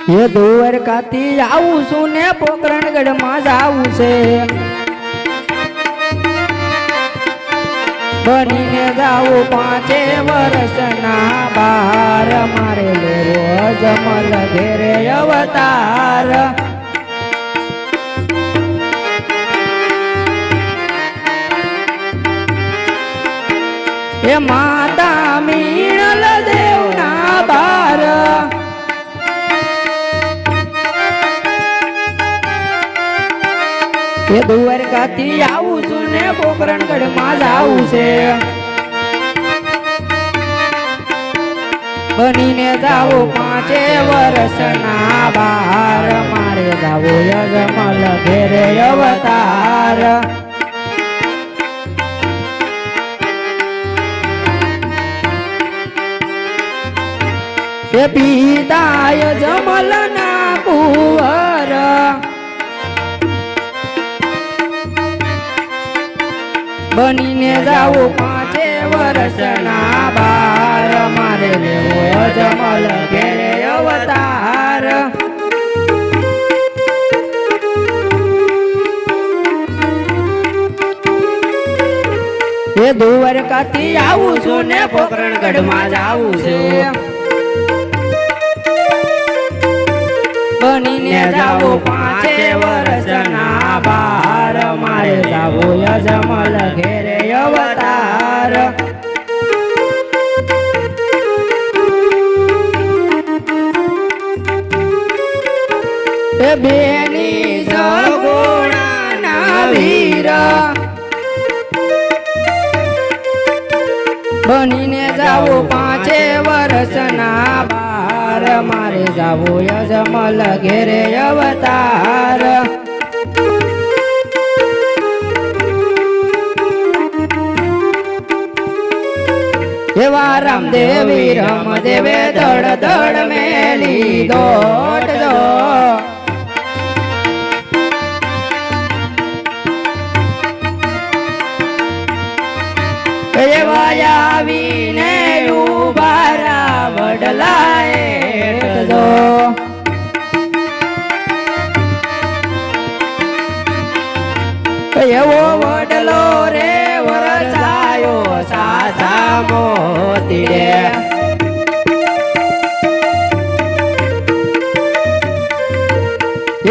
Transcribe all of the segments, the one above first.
એ દ્વારકાથી આવું છું ને પોકરણગઢ માં જાવું છે બનીને જાવું 5 વર્ષના બહાર મારે લેવો અજમલ ઘેરે અવતાર એ માતા મીણલ દેવના બાર એ દ્વારકાથી આવું છું ને પોકરણગઢ માં જાવું છે બનીને જાવો 5 વર્ષના બહાર મારે જાવો અજમલ ઘેરે અવતાર એ પિતાય જમલ ના કુંવર બનીને જાવો 5 વર્ષના બાર મારે લેવો અજમલ ઘેરે અવતાર એ દ્વારકાથી આવું છું ને પોકરણગઢ માં જાવું છે બનીને જાવો 5 વર્ષના બહાર મારે જાવો અજમલ ઘેરે અવતાર એ બેની સગુણાના વીર બનીને જાવો 5 વર્ષના બહાર મારે જાવો અજમલ ઘેરે અવતાર એવા રામદેવી રમદેવે દડ દડ મેલી દોડજો એવા આવીને ઉભારા વડલાએ જો એવો વડલો રે વરસાયો સાસા મોતી રે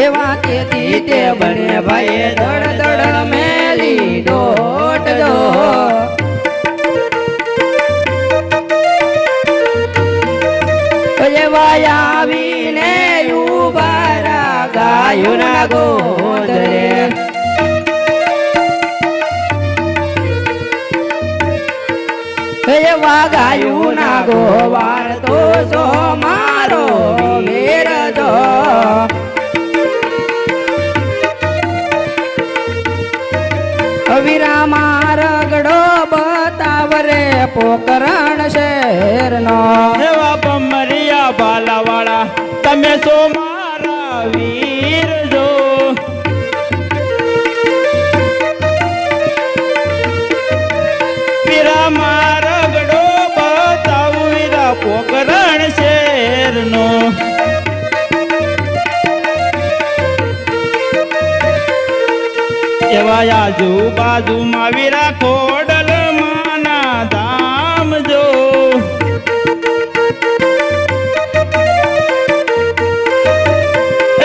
એવા તેથી તે બને ભાઈ દડ દડ મેલી દોડજો આવીને ઉભારા ગાયું ના ગોદરે એવા ગાયું ના ગોવાર તો સો મારો વીર જો વીરા મારગડો બતાવરે પોકરણ શહેર નો એવા બમરિયા બાલાવાળા તમે તો મારા વીર જો વીરા મારગડો બતાવું વીરા પોકરણ શેર નો એવા આજુબાજુમાં વીરા ખોડલ માના ધામ જો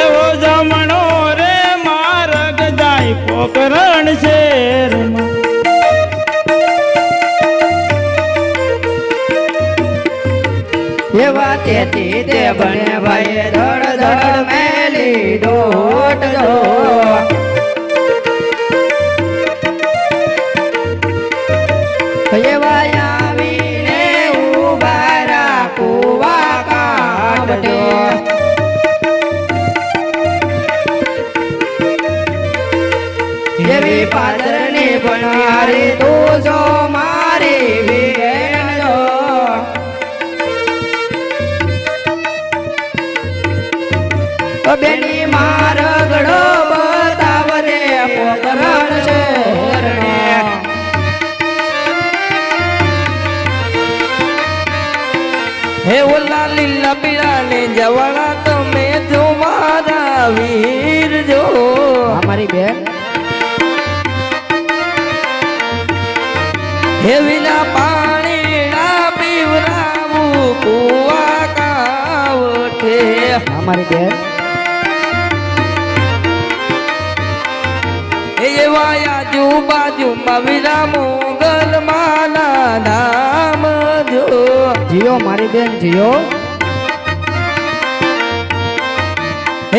એવો જમણો રે માર્ગ જાય પોકરણ શેરમાં એવા તેથી તે બને ભાઈ ધડ ધડ મેલી દોડજો એવા આવીને ઉભારા કુવા કાઢજો એવી પાદરની બનારી તું જો મારી બેન જો બેની મારગડો બતાવરે પોકરણ શહેરનો હે ઓલા લીલા પીળા ને જવાળા તમે વીર જો અમારી બેન હે વિના પાણી ના પીવરાવું કુવા કાવઠે અમારી બેન એવા આજુબાજુમાં વિના મોગલ માના ધામ જો જીઓ મારી બેન જીઓ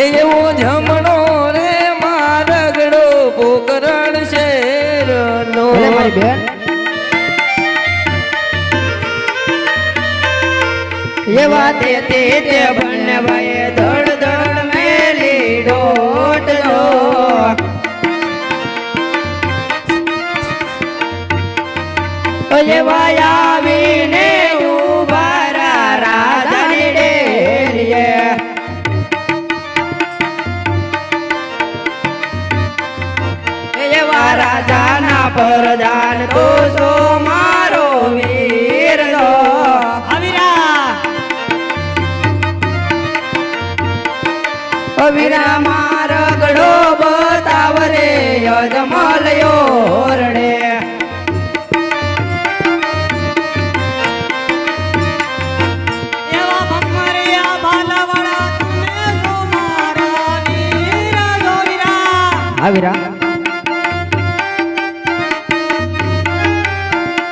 એવો જમણો રે મારગડો પોકરણ શેરનો મારી બેન એવા તે બંને ભાઈ ધડ ધડ મેલી ડોટ જો એવા આવીને ઉભારા રાજાની ડેરીએ એવા રાજાના પરદાન તો છો મારો વીર નો અવીરા મારગડો બતાવરે યજમલયો રડે આવીરા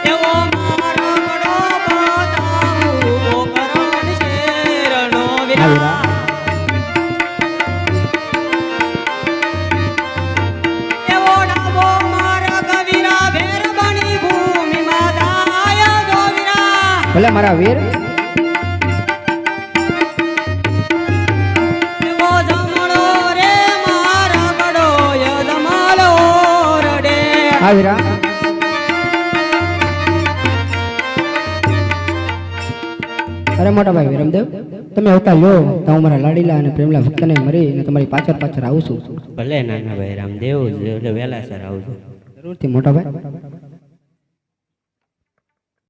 એવો મારો બડો બતાવું પોકરણ શેરનો વીરા એવો ડાબો મારા કવીરા ભેર બની ભૂમિમાં જાય જો વીરા ભલે મારા વીર એવો જમણો રે મારા બડો યજમાલો રડે આવીરા અરે મોટા ભાઈ વિરમદેવ તમે હોતા લ્યો તો હું મારા લાડીલા અને પ્રેમલા ભક્તને મરી અને તમારી પાછળ પાછળ આવું છું ભલે નાના ભાઈ રામદેવ એટલે વહેલા સર આવજો જરૂરથી મોટા ભાઈ